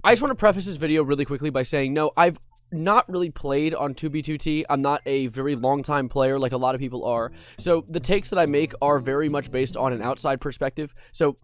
I just want to preface this video really quickly by saying, no, I've not really played on 2B2T. I'm not a very long time player like a lot of people are. So the takes that I make are very much based on an outside perspective. So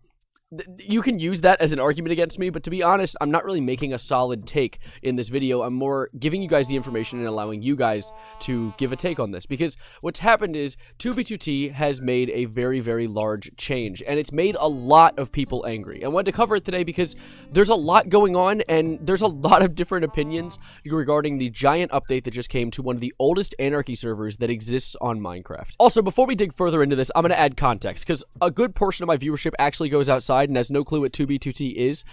you can use that as an argument against me, but to be honest, I'm not really making a solid take in this video. I'm more giving you guys the information and allowing you guys to give a take on this, because what's happened is 2B2T has made a very, very large change, and it's made a lot of people angry. I wanted to cover it today because there's a lot going on, and there's a lot of different opinions regarding the giant update that just came to one of the oldest Anarchy servers that exists on Minecraft. Also, before we dig further into this, I'm going to add context, because a good portion of my viewership actually goes outside and has no clue what 2B2T is.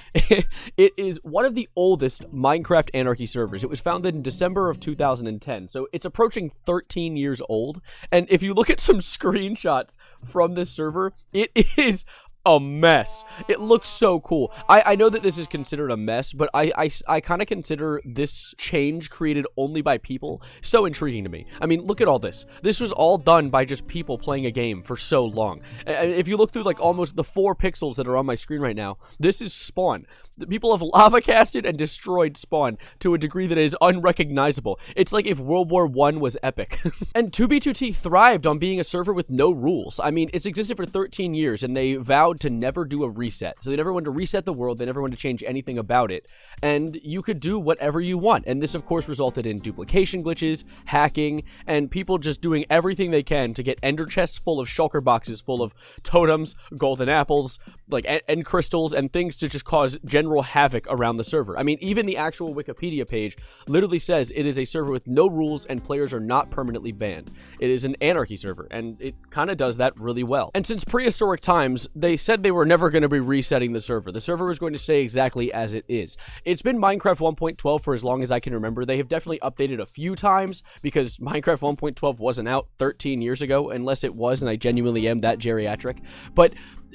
It is one of the oldest Minecraft Anarchy servers. It was founded in December of 2010, so it's approaching 13 years old. And if you look at some screenshots from this server, it is a mess. It looks so cool. I know that this is considered a mess, but I kind of consider this change created only by people so intriguing to me. I mean, look at all this. This was all done by just people playing a game for so long. If you look through like almost the 4 pixels that are on my screen right now, this is Spawn. The people have lava casted and destroyed Spawn to a degree that is unrecognizable. It's like if World War I was epic. And 2B2T thrived on being a server with no rules. I mean, it's existed for 13 years, and they vowed to never do a reset. So they never wanted to reset the world, they never wanted to change anything about it. And you could do whatever you want. And this, of course, resulted in duplication glitches, hacking, and people just doing everything they can to get ender chests full of shulker boxes full of totems, golden apples, like end crystals, and things to just cause general havoc around the server. I mean, even the actual Wikipedia page literally says it is a server with no rules and players are not permanently banned. It is an Anarchy server, and it kind of does that really well. And since prehistoric times, they said they were never going to be resetting the server. The server was going to stay exactly as it is. It's been Minecraft 1.12 for as long as I can remember. They have definitely updated a few times, because Minecraft 1.12 wasn't out 13 years ago, unless it was, and I genuinely am that geriatric. But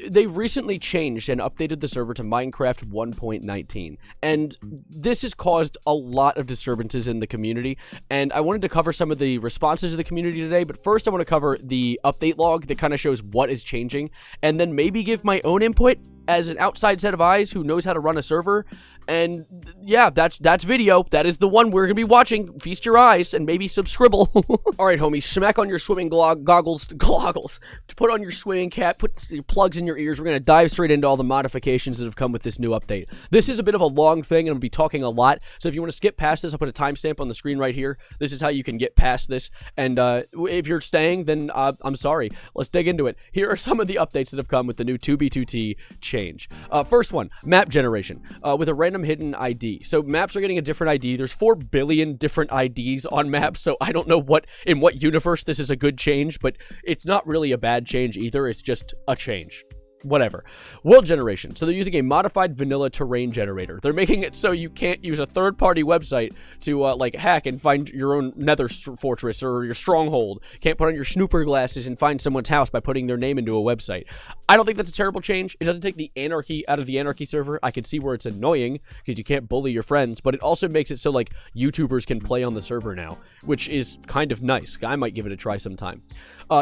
they recently changed and updated the server to Minecraft 1.19, and this has caused a lot of disturbances in the community, and I wanted to cover some of the responses of the community today, but first I want to cover the update log that kind of shows what is changing, and then maybe give my own input as an outside set of eyes who knows how to run a server. And yeah, that's video. That is the one we're gonna be watching. Feast your eyes and maybe subscribble. All right, homies, smack on your swimming goggles, put on your swimming cap, put your plugs in your ears. We're gonna dive straight into all the modifications that have come with this new update. This is a bit of a long thing, and I'm gonna be talking a lot, so if you want to skip past this, I'll put a timestamp on the screen right here. This is how you can get past this, and if you're staying, then I'm sorry. Let's dig into it. Here are some of the updates that have come with the new 2B2T change. First one, map generation with a random hidden ID. So maps are getting a different ID. There's 4 billion different IDs on maps, so I don't know in what universe this is a good change, but it's not really a bad change either. It's just a change. Whatever. World generation. So they're using a modified vanilla terrain generator. They're making it so you can't use a third-party website to like hack and find your own nether fortress or your stronghold. Can't put on your snooper glasses and find someone's house by putting their name into a website. I don't think that's a terrible change. It doesn't take the anarchy out of the Anarchy server. I can see where it's annoying because you can't bully your friends, but it also makes it so like YouTubers can play on the server now, which is kind of nice. I might give it a try sometime.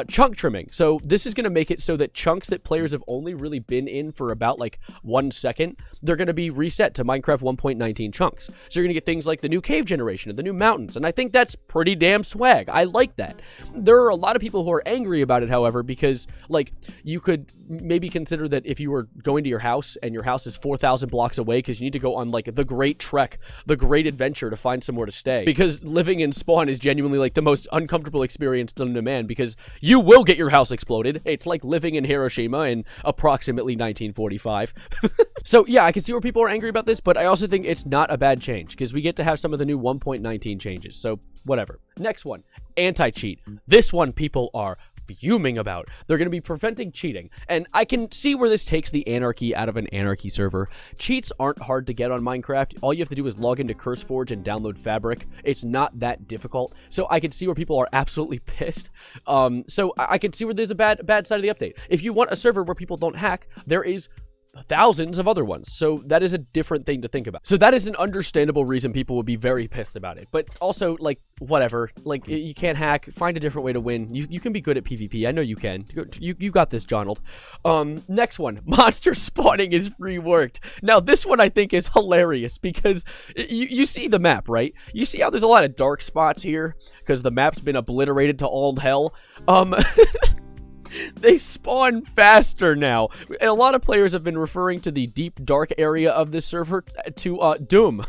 Chunk trimming. So this is going to make it so that chunks that players have only really been in for about like 1 second, they're going to be reset to Minecraft 1.19 chunks. So you're going to get things like the new cave generation and the new mountains, and I think that's pretty damn swag. I like that. There are a lot of people who are angry about it, however, because like you could maybe consider that if you were going to your house and your house is 4,000 blocks away because you need to go on like the great trek, the great adventure to find somewhere to stay, because living in Spawn is genuinely like the most uncomfortable experience known to man, because you will get your house exploded. It's like living in Hiroshima in approximately 1945. So yeah, I can see where people are angry about this, but I also think it's not a bad change because we get to have some of the new 1.19 changes. So whatever. Next one, anti-cheat. This one people are fuming about. They're going to be preventing cheating, and I can see where this takes the anarchy out of an Anarchy server. Cheats aren't hard to get on Minecraft. All you have to do is log into CurseForge and download Fabric. It's not that difficult, so I can see where people are absolutely pissed. So I can see where there's a bad side of the update. If you want a server where people don't hack, there is thousands of other ones. So that is a different thing to think about. So that is an understandable reason people would be very pissed about it. But also, like, whatever. Like, you can't hack. Find a different way to win. You can be good at PvP. I know you can. You got this, Jonald. Next one. Monster spawning is reworked. Now, this one I think is hilarious because you see the map, right? You see how there's a lot of dark spots here because the map's been obliterated to all hell. They spawn faster now. And a lot of players have been referring to the deep, dark area of this server to Doom.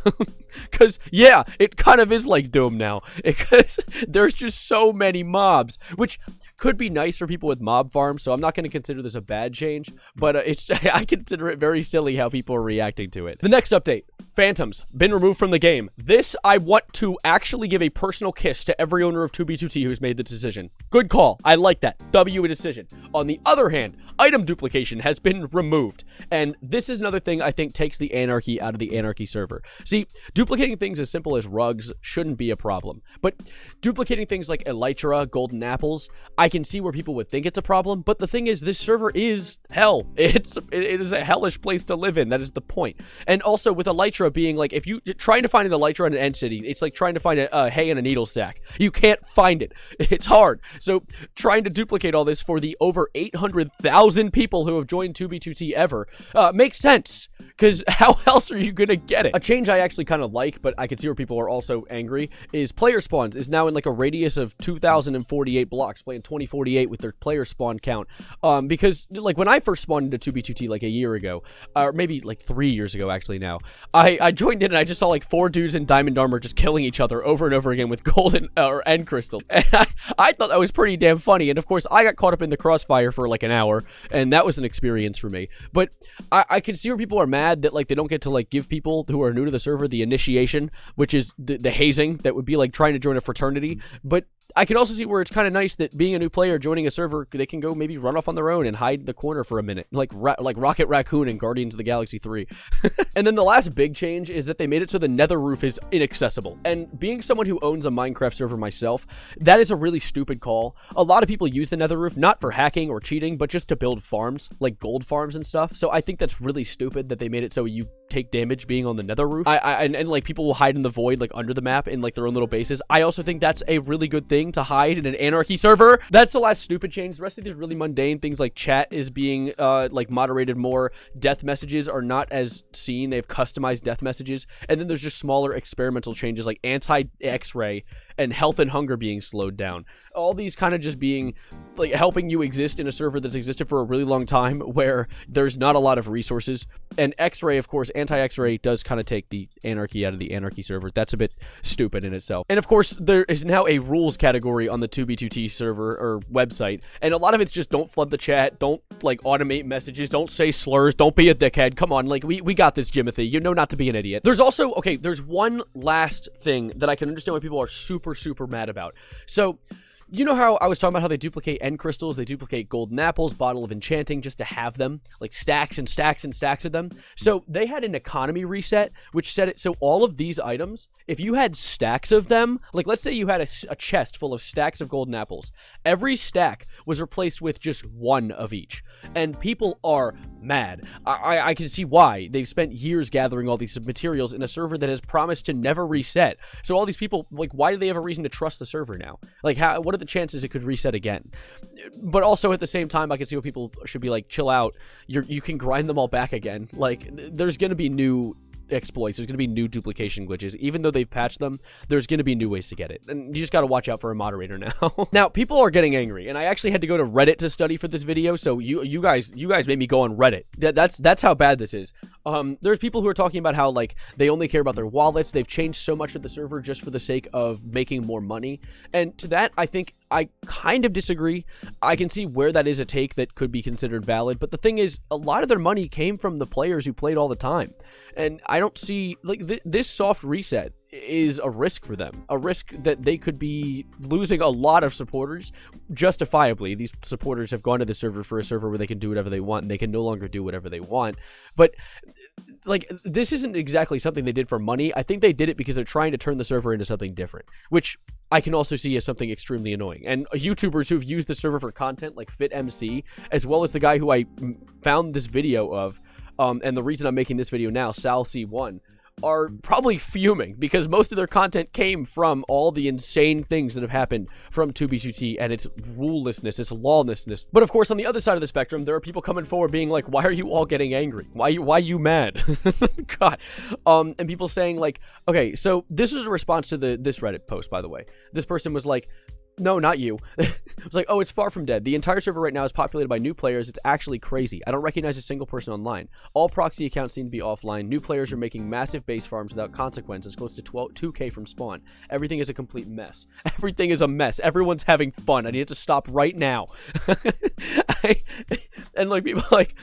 Because, yeah, it kind of is like Doom now. Because there's just so many mobs, which could be nice for people with mob farms, so I'm not going to consider this a bad change. But I consider it very silly how people are reacting to it. The next update, Phantoms, been removed from the game. This, I want to actually give a personal kiss to every owner of 2B2T who's made the decision. Good call. I like that. W a decision. On the other hand, item duplication has been removed. And this is another thing I think takes the anarchy out of the anarchy server. See, duplicating things as simple as rugs shouldn't be a problem. But duplicating things like elytra, golden apples, I can see where people would think it's a problem. But the thing is, this server is hell. It is a hellish place to live in. That is the point. And also with elytra being like, if you're trying to find an elytra in an end city, it's like trying to find a hay in a needle stack. You can't find it. It's hard. So trying to duplicate all this for the over 800,000 people who have joined 2B2T ever makes sense. Because how else are you going to get it? A change I actually kind of like, but I can see where people are also angry, is player spawns is now in like a radius of 2,048 blocks, playing 2048 with their player spawn count. Because like when I first spawned into 2B2T like a year ago, or maybe like 3 years ago actually now, I joined in and I just saw like 4 dudes in diamond armor just killing each other over and over again with golden or end crystal. And I thought that was pretty damn funny. And of course I got caught up in the crossfire for like an hour, and that was an experience for me. But I can see where people are mad that like they don't get to like give people who are new to the server the initiation, which is the hazing that would be like trying to join a fraternity. But I can also see where it's kind of nice that being a new player joining a server, they can go maybe run off on their own and hide in the corner for a minute, like Rocket Raccoon in Guardians of the Galaxy 3. And then the last big change is that they made it so the nether roof is inaccessible. And being someone who owns a Minecraft server myself, that is a really stupid call. A lot of people use the nether roof not for hacking or cheating, but just to build farms, like gold farms and stuff. So I think that's really stupid that they made it so you take damage being on the nether roof. And like people will hide in the void, like under the map in like their own little bases. I also think that's a really good thing to hide in an anarchy server. That's the last stupid change. The rest of these really mundane things like chat is being like moderated more. Death messages are not as seen. They've customized death messages. And then there's just smaller experimental changes like anti-X-ray and health and hunger being slowed down. All these kind of just being like helping you exist in a server that's existed for a really long time where there's not a lot of resources. And X-ray, of course, anti-X-ray does kind of take the anarchy out of the anarchy server. That's a bit stupid in itself. And of course, there is now a rules category on the 2B2T server or website. And a lot of it's just don't flood the chat, don't like automate messages, don't say slurs, don't be a dickhead. Come on, like we got this, Jimothy. You know not to be an idiot. There's also, okay, there's one last thing that I can understand why people are super mad about. So, you know how I was talking about how they duplicate end crystals, they duplicate golden apples, bottle of enchanting just to have them, like stacks and stacks and stacks of them. So they had an economy reset, which set it so all of these items, if you had stacks of them, like let's say you had a chest full of stacks of golden apples, every stack was replaced with just one of each. And people are mad. I can see why. They've spent years gathering all these materials in a server that has promised to never reset. So all these people, like, why do they have a reason to trust the server now? Like, what are the chances it could reset again? But also at the same time, I can see what people should be like, chill out. You can grind them all back again. Like, there's going to be new exploits, there's going to be new duplication glitches. Even though they've patched them, there's going to be new ways to get it, and you just got to watch out for a moderator now. Now people are getting angry, and I actually had to go to Reddit to study for this video, so you guys made me go on Reddit. That's how bad this is. There's people who are talking about how like they only care about their wallets. They've changed so much of the server just for the sake of making more money, and to that I think I kind of disagree. I can see where that is a take that could be considered valid, but the thing is, a lot of their money came from the players who played all the time, and I don't see, like, this soft reset is a risk for them, a risk that they could be losing a lot of supporters justifiably. These supporters have gone to the server for a server where they can do whatever they want, and they can no longer do whatever they want. But like, this isn't exactly something they did for money. I think they did it because they're trying to turn the server into something different, which I can also see as something extremely annoying. And YouTubers who've used the server for content like FitMC, as well as the guy who I found this video of, and the reason I'm making this video now, Sal C1, are probably fuming because most of their content came from all the insane things that have happened from 2B2T and its rulelessness, its lawlessness. But of course, on the other side of the spectrum, there are people coming forward being like, why are you all getting angry? Why you mad? God. And people saying like, okay, so this is a response to this Reddit post, by the way. This person was like, no, not you. It was like, oh, it's far from dead. The entire server right now is populated by new players. It's actually crazy. I don't recognize a single person online. All proxy accounts seem to be offline. New players are making massive base farms without consequences, close to 2K from spawn. Everything is a complete mess. Everything is a mess. Everyone's having fun. I need it to stop right now. And like people like...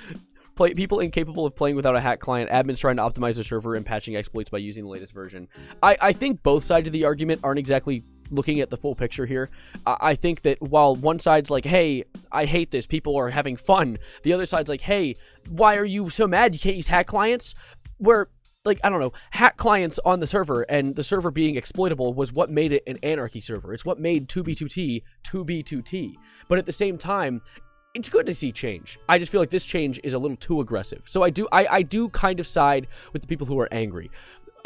people incapable of playing without a hack client, admins trying to optimize the server and patching exploits by using the latest version. I think both sides of the argument aren't exactly looking at the full picture here. I think that while one side's like, hey, I hate this, people are having fun, the other side's like, hey, why are you so mad you can't use hack clients? Where, like, I don't know, hack clients on the server and the server being exploitable was what made it an anarchy server. It's what made 2B2T 2B2T. But at the same time, it's good to see change. I just feel like this change is a little too aggressive. So I do kind of side with the people who are angry.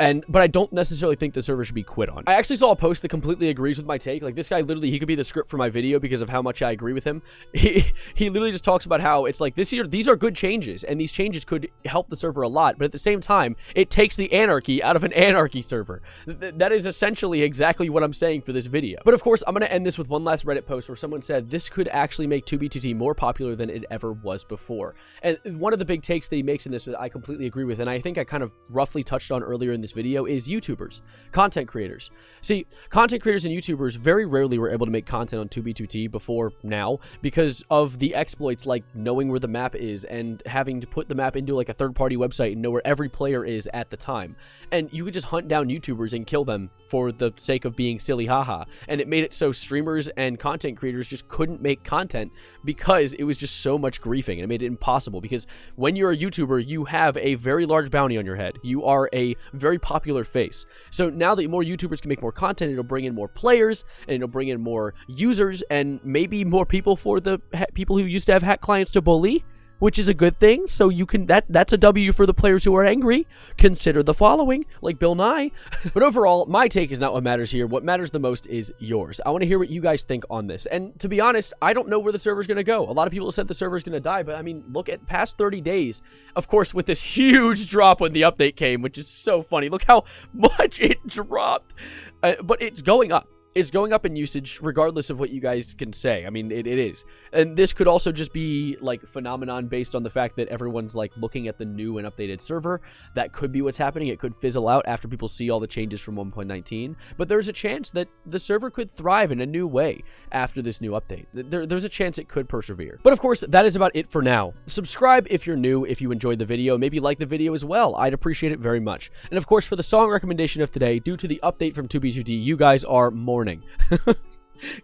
But I don't necessarily think the server should be quit on. I actually saw a post that completely agrees with my take. Like, this guy literally, he could be the script for my video because of how much I agree with him. He literally just talks about how it's like, these are good changes, and these changes could help the server a lot, but at the same time, it takes the anarchy out of an anarchy server. That is essentially exactly what I'm saying for this video. But of course, I'm going to end this with one last Reddit post where someone said, this could actually make 2B2T more popular than it ever was before. And one of the big takes that he makes in this that I completely agree with, and I think I kind of roughly touched on earlier in this video, is YouTubers, content creators. See, content creators and YouTubers very rarely were able to make content on 2B2T before now because of the exploits like knowing where the map is and having to put the map into like a third-party website and know where every player is at the time. And you could just hunt down YouTubers and kill them for the sake of being silly haha. And it made it so streamers and content creators just couldn't make content because it was just so much griefing, and it made it impossible because when you're a YouTuber, you have a very large bounty on your head. You are a very popular face. So now that more YouTubers can make more content, it'll bring in more players, and it'll bring in more users, and maybe more people for the people who used to have hack clients to bully, which is a good thing. So you can that's a W for the players who are angry. Consider the following, like Bill Nye. But overall, my take is not what matters here. What matters the most is yours. I want to hear what you guys think on this. And to be honest, I don't know where the server's going to go. A lot of people said the server's going to die, but I mean, look at past 30 days. Of course, with this huge drop when the update came, which is so funny. Look how much it dropped. But it's going up. It's going up in usage regardless of what you guys can say. I mean, it is. And this could also just be like phenomenon based on the fact that everyone's like looking at the new and updated server. That could be what's happening. It could fizzle out after people see all the changes from 1.19. But there's a chance that the server could thrive in a new way after this new update. There's a chance it could persevere. But of course, that is about it for now. Subscribe if you're new, if you enjoyed the video. Maybe like the video as well. I'd appreciate it very much. And of course, for the song recommendation of today, due to the update from 2B2T, you guys are mourning.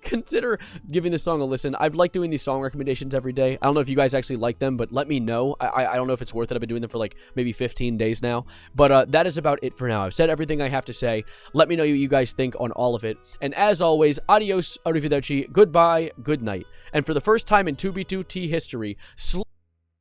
Consider giving this song a listen. I like doing these song recommendations every day. I don't know if you guys actually like them, but let me know. I don't know if it's worth it. I've been doing them for like maybe 15 days now. But that is about it for now. I've said everything I have to say. Let me know what you guys think on all of it. And as always, adios, arrivederci, goodbye, good night. And for the first time in 2B2T history,